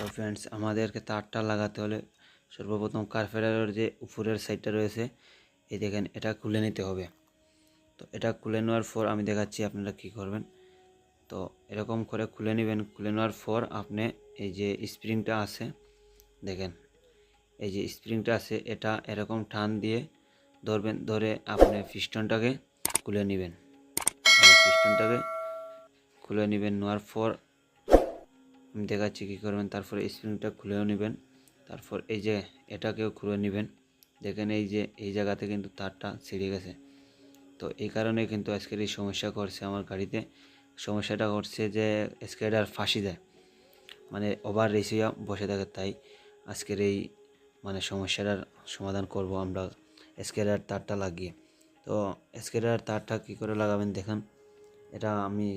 তো ফ্রেন্ডস, আমাদেরকে তারটা লাগাতে হলে সর্বপ্রথম কার্পেটারের যে উপরের সাইডটা রয়েছে, এই দেখেন, এটা খুলে নিতে হবে। তো এটা খুলে নেওয়ার পর আমি দেখাচ্ছি আপনারা কি করবেন। তো এরকম করে খুলে নেবেন। খুলে নেওয়ার পর আপনি এই যে স্প্রিংটা আছে, দেখেন এই যে স্প্রিংটা আছে, এটা এরকম টান দিয়ে ধরবেন। ধরে আপনি পিস্টনটাকে খুলে নেবেন। পিস্টনটাকে খুলে নেবেন, নেওয়ার পর আমি দেখাচ্ছি কী করবেন। তারপরে স্প্রিংটা খুলেও নেবেন। তারপর এই যে এটাকেও খুলে নেবেন। দেখেন এই যে এই জায়গাতে কিন্তু তারটা ছিঁড়ে গেছে। তো এই কারণে কিন্তু আজকের এই সমস্যা করছে আমার গাড়িতে। সমস্যাটা করছে যে স্কেডার ফাঁসি দেয়, মানে ওভার রেসিয়া বসে থাকে। তাই আজকের এই সমস্যাটার সমাধান করব আমরা স্কেডার তারটা লাগিয়ে। তো স্কেডার তারটা কী করে লাগাবেন দেখেন। এটা আমি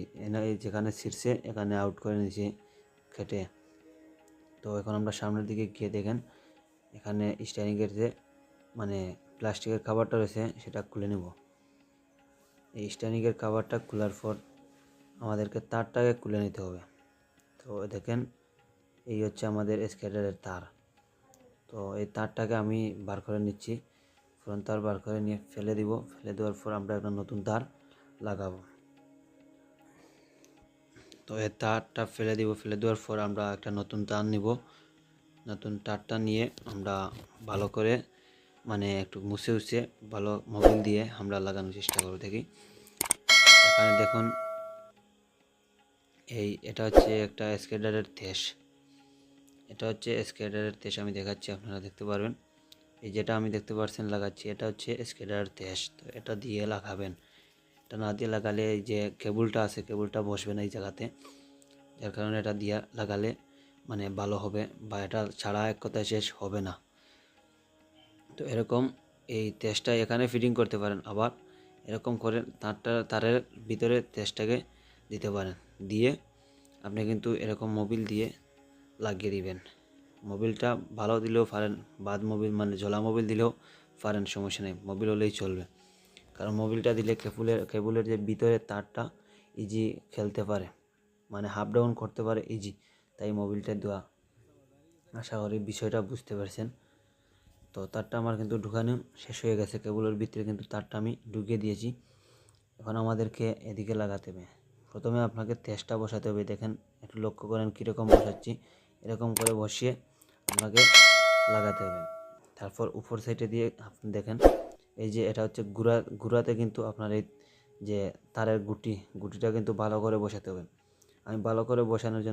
যেখানে ছিঁড়ছে এখানে আউট করে নিয়েছি কেটে। তো এখন আমরা সামনের দিকে গিয়ে দেখেন, এখানে স্টারিংয়ের যে প্লাস্টিকের কাভারটা রয়েছে সেটা খুলে নেব। এই স্টারিংয়ের কাভারটা খোলার পর আমাদেরকে তারটাকে খুলে নিতে হবে। তো দেখেন, এই হচ্ছে আমাদের স্কেডারের তার। তো এই তারটাকে আমি বার করে নিচ্ছি, ফ্রন্ট তার বার করে নিয়ে ফেলে দিব। ফেলে দেওয়ার পর আমরা একটা নতুন তার লাগাবো। তো এই তারটা ফেলে দিব। ফেলে দেওয়ার পর আমরা একটা নতুন তার নিব। নতুন তারটা নিয়ে আমরা ভালো করে একটু মুছে ভালো মোবিল দিয়ে আমরা লাগানোর চেষ্টা করে থাকি। এখানে দেখুন, এটা হচ্ছে একটা স্কেডারের তেস। এটা হচ্ছে স্কেডারের তেস, আমি দেখাচ্ছি, আপনারা দেখতে পারবেন। এই যেটা আমি দেখতে পাচ্ছেন লাগাচ্ছি, এটা হচ্ছে স্কেডারের তেস। তো এটা দিয়ে লাগাবেন। এটা না দিয়ে লাগালে এই যে কেবলটা আছে, কেবলটা বসবে না এই জায়গাতে। যার কারণে এটা দিয়ে লাগালে ভালো হবে, বা এটা ছাড়া এক কথায় শেষ হবে না। তো এরকম এই তেসটা এখানে ফিটিং করতে পারেন, আবার এরকম করে তারের ভিতরে তেসটাকে দিতে পারেন। দিয়ে আপনি কিন্তু এরকম মোবিল দিয়ে লাগিয়ে দিবেন। মোবিলটা ভালো দিলেও পারেন, বাদ মোবিল ঝোলা মোবিল দিলেও পারেন, সমস্যা নেই, মোবিল হলেই চলবে। কারণ মোবিলটা দিলে কেবলের যে ভিতরে তারটা ইজি খেলতে পারে, হাফ ডাউন করতে পারে ইজি। তাই মোবিলটা দেওয়া। আশা করি বিষয়টা বুঝতে পারছেন। তো তারটা আমার কিন্তু ঢুকানো শেষ হয়ে গেছে, কেবলের ভিতরে কিন্তু তারটা আমি ঢুকিয়ে দিয়েছি। এখন আমাদেরকে এদিকে লাগাতে হবে। প্রথমে আপনাকে তেসটা বসাতে হবে। দেখেন, একটু লক্ষ্য করেন কীরকম বসাচ্ছি। এরকম করে বসিয়ে আপনাকে লাগাতে হবে। তারপর উপর সাইডে দিয়ে আপনি দেখেন, এই যে এটা হচ্ছে গুঁড়াতে কিন্তু আপনার এই যে তারের গুটিটা কিন্তু ভালো করে বসাতে হবে। আমি ভালো করে বসানোর জন্য